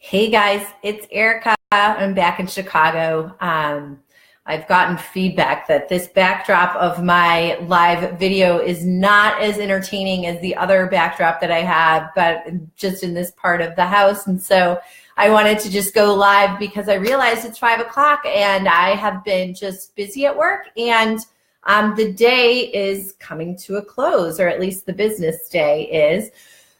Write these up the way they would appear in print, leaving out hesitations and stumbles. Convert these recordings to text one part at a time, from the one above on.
Hey guys, it's Erica. I'm back in Chicago. I've gotten feedback that this backdrop of my live video is not as entertaining as the other backdrop that I have, but just in this part of the house. And so I wanted to just go live because I realized it's 5 o'clock and I have been just busy at work, and the day is coming to a close, or at least the business day is.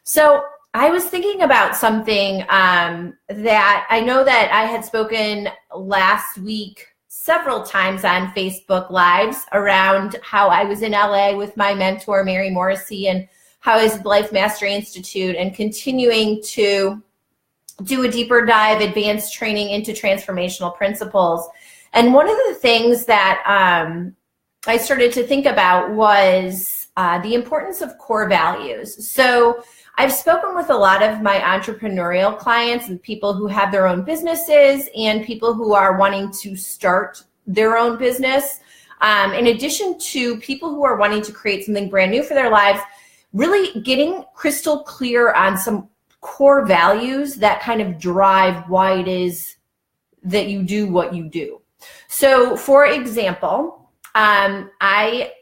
So I was thinking about something that I know that I had spoken last week several times on Facebook Lives around how I was in LA with my mentor, Mary Morrissey, and how I was at the Life Mastery Institute and continuing to do a deeper dive, advanced training into transformational principles. And one of the things that I started to think about was the importance of core values. So I've spoken with a lot of my entrepreneurial clients and people who have their own businesses and people who are wanting to start their own business. In addition to people who are wanting to create something brand new for their lives, really getting crystal clear on some core values that kind of drive why it is that you do what you do. So for example,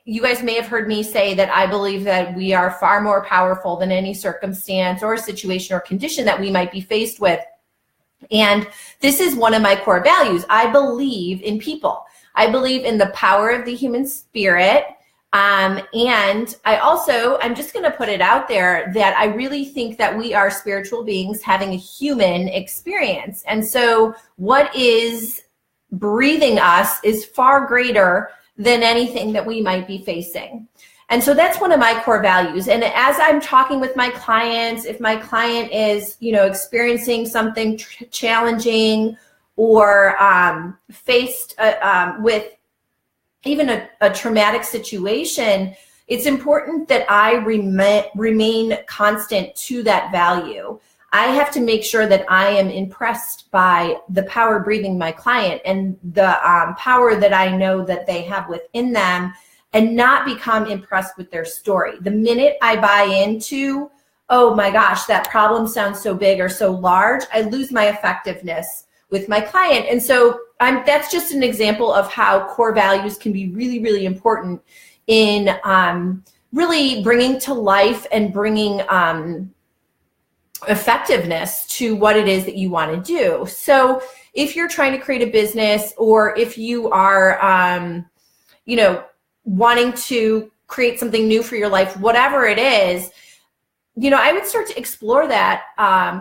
you guys may have heard me say that I believe that we are far more powerful than any circumstance or situation or condition that we might be faced with. And this is one of my core values. I believe in people. I believe in the power of the human spirit. And I'm just going to put it out there that I really think that we are spiritual beings having a human experience. And so what is breathing us is far greater than anything that we might be facing. And so that's one of my core values. And as I'm talking with my clients, if my client is, experiencing something challenging or faced with even a traumatic situation, it's important that I remain constant to that value. I have to make sure that I am impressed by the power breathing my client and the power that I know that they have within them, and not become impressed with their story. The minute I buy into, oh my gosh, that problem sounds so big or so large, I lose my effectiveness with my client. And so that's just an example of how core values can be really, really important in really bringing to life and bringing effectiveness to what it is that you want to do. So if you're trying to create a business, or if you are, wanting to create something new for your life, whatever it is, I would start to explore that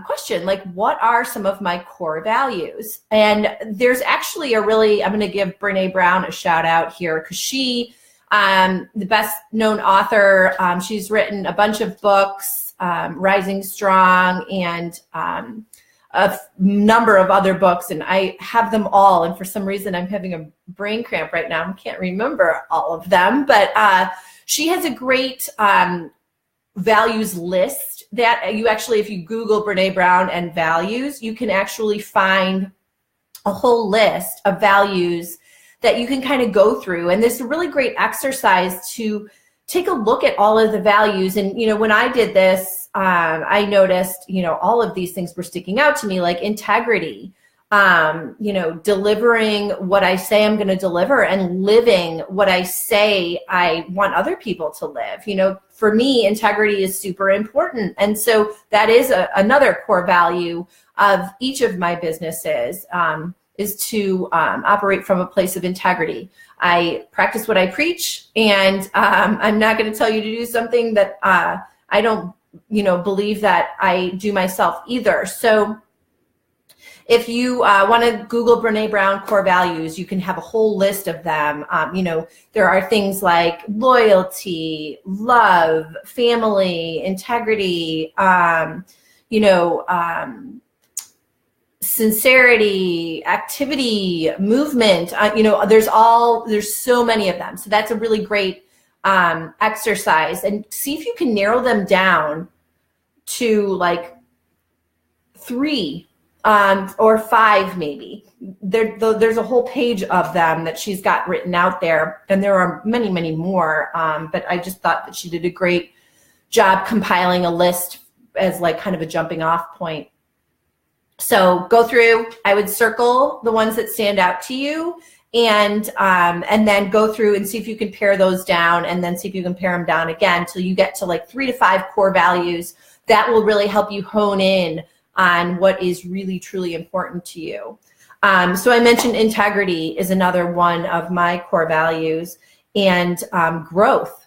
question, like, what are some of my core values? And there's actually I'm going to give Brene Brown a shout out here, because she, the best known author, she's written a bunch of books, Rising Strong, and a number of other books, and I have them all, and for some reason I'm having a brain cramp right now. I can't remember all of them, but she has a great values list that you actually, if you Google Brene Brown and values, you can actually find a whole list of values that you can kind of go through. And this is a really great exercise to take a look at all of the values. And, when I did this, I noticed, all of these things were sticking out to me, like integrity, delivering what I say I'm going to deliver, and living what I say I want other people to live. For me, integrity is super important. And so that is another core value of each of my businesses, is to operate from a place of integrity. I practice what I preach, and I'm not going to tell you to do something that I don't, believe that I do myself either. So if you want to Google Brene Brown core values, you can have a whole list of them. There are things like loyalty, love, family, integrity, sincerity, activity, movement, there's so many of them. So that's a really great exercise, and see if you can narrow them down to like 3 or 5 maybe. There's a whole page of them that she's got written out there, and there are many, many more, but I just thought that she did a great job compiling a list as like kind of a jumping off point. So go through, I would circle the ones that stand out to you, and then go through and see if you can pare those down, and then see if you can pare them down again until you get to like 3 to 5 core values. That will really help you hone in on what is really, truly important to you. So I mentioned integrity is another one of my core values, and growth.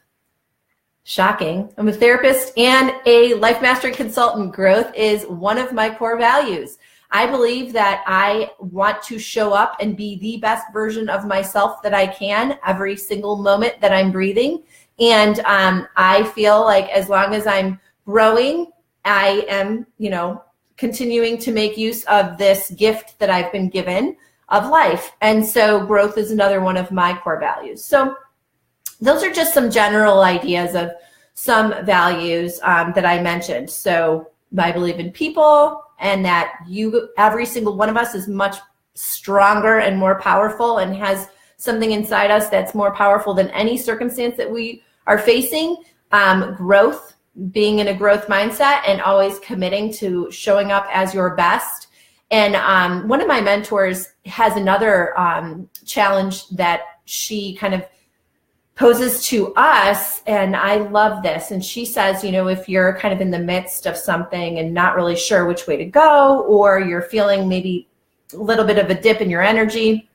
Shocking. I'm a therapist and a life mastery consultant. Growth is one of my core values. I believe that I want to show up and be the best version of myself that I can every single moment that I'm breathing. And I feel like as long as I'm growing, I am, continuing to make use of this gift that I've been given of life. And so growth is another one of my core values. So those are just some general ideas of some values that I mentioned. So I believe in people, and that every single one of us is much stronger and more powerful and has something inside us that's more powerful than any circumstance that we are facing. Growth, being in a growth mindset and always committing to showing up as your best. And one of my mentors has another challenge that she kind of poses to us, and I love this. And she says, if you're kind of in the midst of something and not really sure which way to go, or you're feeling maybe a little bit of a dip in your energy,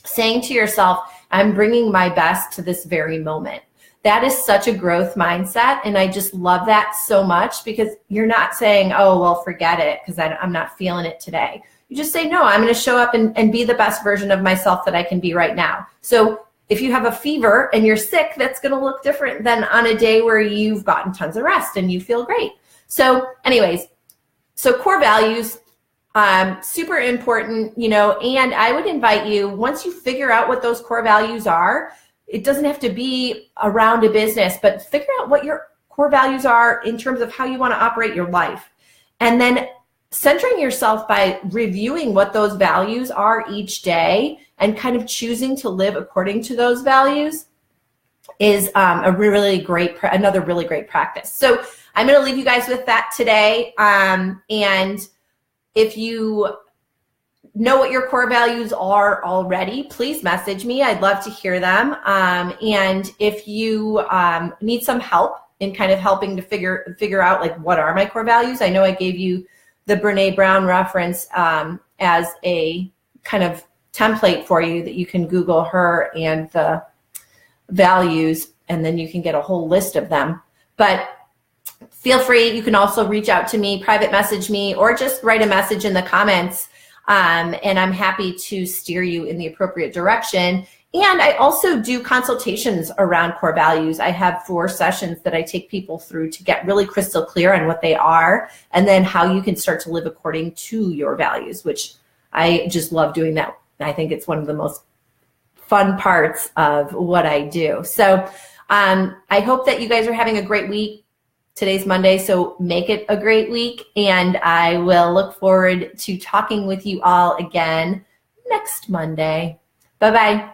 saying to yourself, I'm bringing my best to this very moment. That is such a growth mindset. And I just love that so much, because you're not saying, oh, well, forget it because I'm not feeling it today. You just say, no, I'm going to show up and be the best version of myself that I can be right now. So if you have a fever and you're sick, that's going to look different than on a day where you've gotten tons of rest and you feel great. So anyways, so core values, super important, and I would invite you, once you figure out what those core values are, it doesn't have to be around a business, but figure out what your core values are in terms of how you want to operate your life. And then centering yourself by reviewing what those values are each day and kind of choosing to live according to those values is another really great practice. So I'm going to leave you guys with that today. And if you know what your core values are already, please message me. I'd love to hear them. And if you need some help in kind of helping to figure out like what are my core values, I know I gave you the Brene Brown reference as a kind of template for you that you can Google her and the values, and then you can get a whole list of them. But feel free, you can also reach out to me, private message me, or just write a message in the comments, and I'm happy to steer you in the appropriate direction. And I also do consultations around core values. I have 4 sessions that I take people through to get really crystal clear on what they are, and then how you can start to live according to your values, which I just love doing that. I think it's one of the most fun parts of what I do. So I hope that you guys are having a great week. Today's Monday, so make it a great week, and I will look forward to talking with you all again next Monday. Bye-bye.